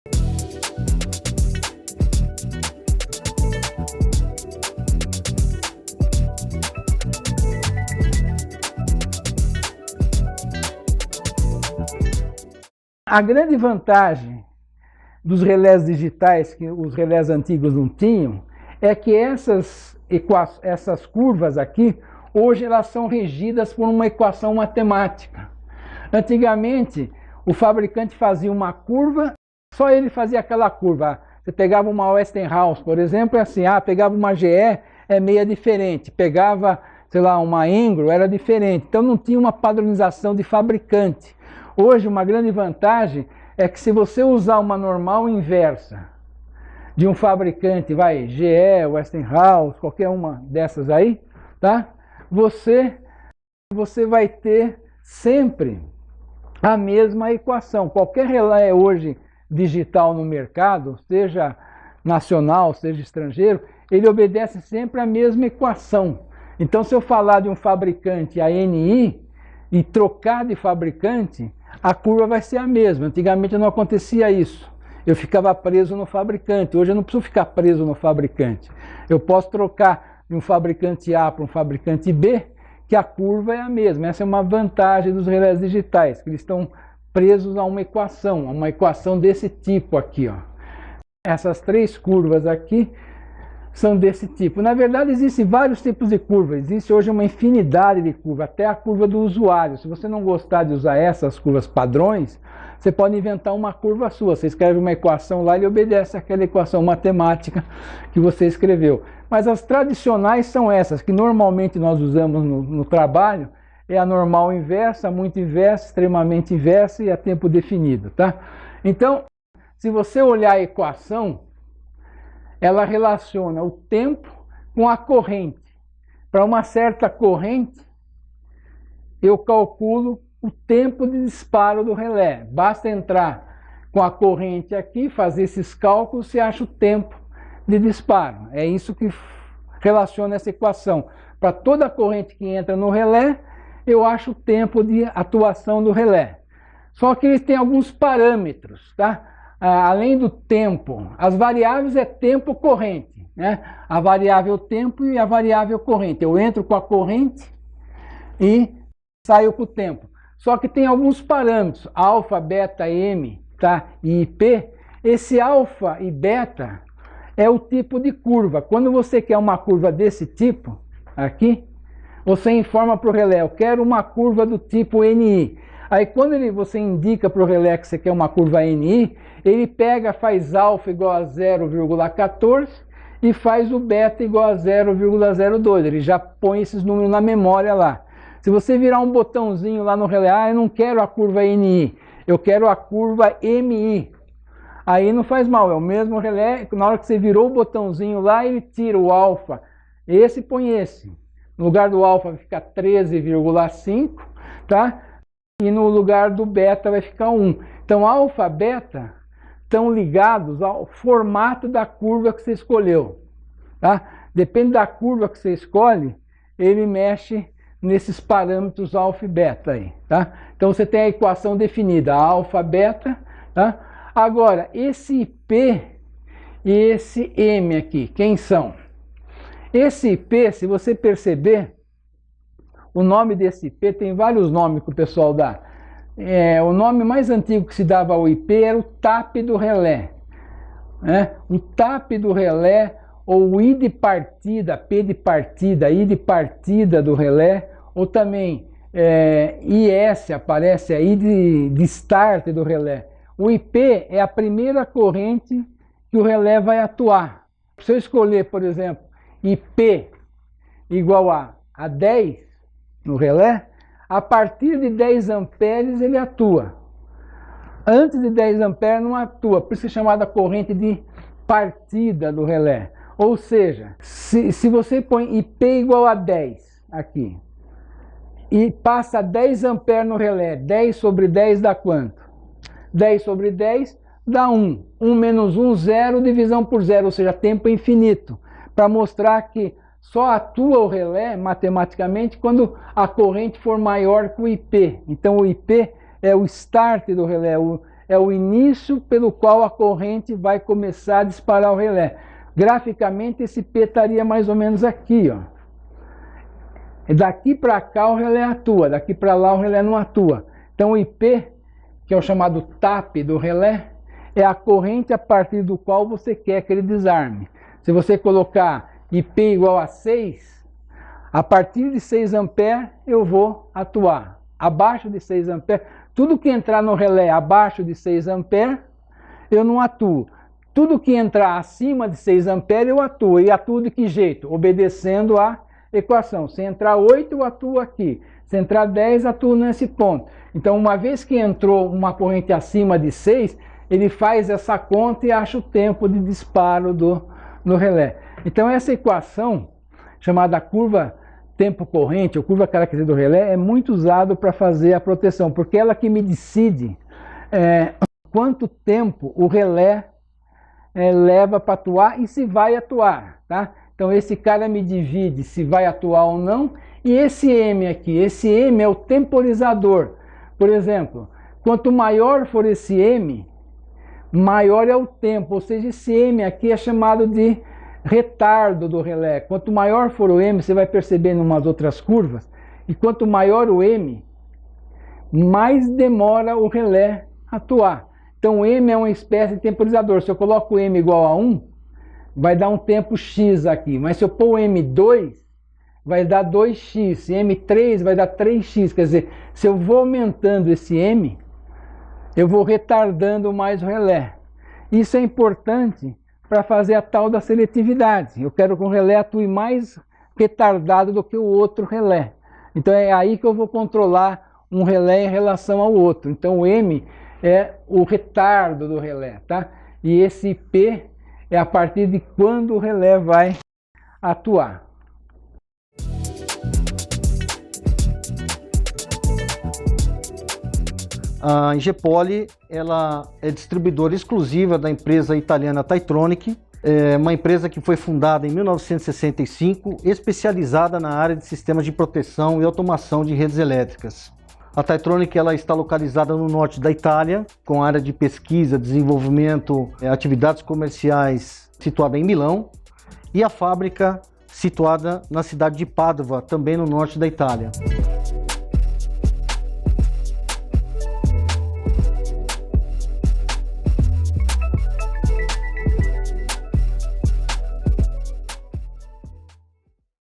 A grande vantagem dos relés digitais, que os relés antigos não tinham, é que essas curvas aqui, hoje elas são regidas por uma equação matemática. Antigamente, o fabricante fazia uma curva, só ele fazia aquela curva. Você pegava uma Westinghouse, por exemplo, é assim, pegava uma GE, é meia diferente. Pegava, sei lá, uma Engro, era diferente. Então não tinha uma padronização de fabricante. Hoje, uma grande vantagem é que se você usar uma normal inversa de um fabricante, vai, GE, Westinghouse, qualquer uma dessas aí, tá? Você vai ter sempre a mesma equação. Qualquer relé hoje digital no mercado, seja nacional, seja estrangeiro, ele obedece sempre a mesma equação. Então, se eu falar de um fabricante ANI e trocar de fabricante, a curva vai ser a mesma. Antigamente não acontecia isso. Eu ficava preso no fabricante. Hoje eu não preciso ficar preso no fabricante. Eu posso trocar de um fabricante A para um fabricante B, que a curva é a mesma. Essa é uma vantagem dos relés digitais, que eles estão presos a uma equação desse tipo aqui, ó. Essas três curvas aqui são desse tipo. Na verdade, existem vários tipos de curva. Existe hoje uma infinidade de curvas, até a curva do usuário. Se você não gostar de usar essas curvas padrões, você pode inventar uma curva sua. Você escreve uma equação lá e ele obedece àquela equação matemática que você escreveu. Mas as tradicionais são essas, que normalmente nós usamos no trabalho. É a normal inversa, muito inversa, extremamente inversa e a tempo definido, tá? Então, se você olhar a equação, ela relaciona o tempo com a corrente. Para uma certa corrente, eu calculo o tempo de disparo do relé. Basta entrar com a corrente aqui, fazer esses cálculos, você acha o tempo de disparo. É isso que relaciona essa equação. Para toda a corrente que entra no relé, eu acho o tempo de atuação do relé. Só que eles têm alguns parâmetros, tá? Além do tempo, as variáveis é tempo corrente, né? A variável tempo e a variável corrente. Eu entro com a corrente e saio com o tempo. Só que tem alguns parâmetros, alfa, beta, m, tá? E p. Esse alfa e beta é o tipo de curva. Quando você quer uma curva desse tipo, aqui, você informa para o relé, eu quero uma curva do tipo NI. Aí quando você indica para o relé que você quer uma curva NI, ele pega, faz alfa igual a 0,14 e faz o beta igual a 0,02. Ele já põe esses números na memória lá. Se você virar um botãozinho lá no relé, eu não quero a curva NI, eu quero a curva MI. Aí não faz mal, é o mesmo relé, na hora que você virou o botãozinho lá, ele tira o alfa, esse põe esse. No lugar do alfa vai ficar 13,5, tá? E no lugar do beta vai ficar 1. Então, alfa e beta estão ligados ao formato da curva que você escolheu. Tá? Depende da curva que você escolhe, ele mexe nesses parâmetros alfa e beta aí. Tá? Então, você tem a equação definida, alfa, beta. Tá? Agora, esse IP e esse M aqui, quem são? Esse IP, se você perceber, o nome desse IP tem vários nomes que o pessoal dá. O nome mais antigo que se dava ao IP era o TAP do relé. Né? O TAP do relé, ou o I de partida, P de partida, I de partida do relé, ou também IS, aparece aí de start do relé. O IP é a primeira corrente que o relé vai atuar. Se eu escolher, por exemplo, IP igual a 10 no relé, a partir de 10 amperes ele atua. Antes de 10 amperes não atua, por isso é chamada corrente de partida do relé. Ou seja, se você põe IP igual a 10 aqui, e passa 10 amperes no relé, 10 sobre 10 dá quanto? 10 sobre 10 dá 1. 1 menos 1, 0, divisão por 0, ou seja, tempo infinito. Para mostrar que só atua o relé matematicamente quando a corrente for maior que o IP. Então o IP é o start do relé, é o início pelo qual a corrente vai começar a disparar o relé. Graficamente, esse P estaria mais ou menos aqui, ó. Daqui para cá o relé atua, daqui para lá o relé não atua. Então o IP, que é o chamado TAP do relé, é a corrente a partir do qual você quer que ele desarme. Se você colocar IP igual a 6, a partir de 6 amperes eu vou atuar. Abaixo de 6 amperes, tudo que entrar no relé abaixo de 6 amperes, eu não atuo. Tudo que entrar acima de 6 amperes eu atuo. E atuo de que jeito? Obedecendo a equação. Se entrar 8, eu atuo aqui. Se entrar 10, atuo nesse ponto. Então, uma vez que entrou uma corrente acima de 6, ele faz essa conta e acha o tempo de disparo no relé. Então, essa equação, chamada curva tempo-corrente, ou curva característica do relé, é muito usado para fazer a proteção, porque ela que me decide quanto tempo o relé leva para atuar e se vai atuar, tá? Então esse cara me divide se vai atuar ou não, e esse M aqui, esse M é o temporizador. Por exemplo, quanto maior for esse M, maior é o tempo, ou seja, esse M aqui é chamado de retardo do relé. Quanto maior for o M, você vai perceber em umas outras curvas, e quanto maior o M, mais demora o relé atuar. Então o M é uma espécie de temporizador. Se eu coloco o M igual a 1, vai dar um tempo X aqui. Mas se eu pôr o M2, vai dar 2x. Se M3 vai dar 3x. Quer dizer, se eu vou aumentando esse M, eu vou retardando mais o relé. Isso é importante para fazer a tal da seletividade. Eu quero que o relé atue mais retardado do que o outro relé. Então é aí que eu vou controlar um relé em relação ao outro. Então o M é o retardo do relé, tá? E esse P é a partir de quando o relé vai atuar. A Ingepoli, ela é distribuidora exclusiva da empresa italiana Taitronic, uma empresa que foi fundada em 1965, especializada na área de sistemas de proteção e automação de redes elétricas. A Taitronic ela está localizada no norte da Itália, com área de pesquisa, desenvolvimento, atividades comerciais situada em Milão, e a fábrica situada na cidade de Pádua, também no norte da Itália.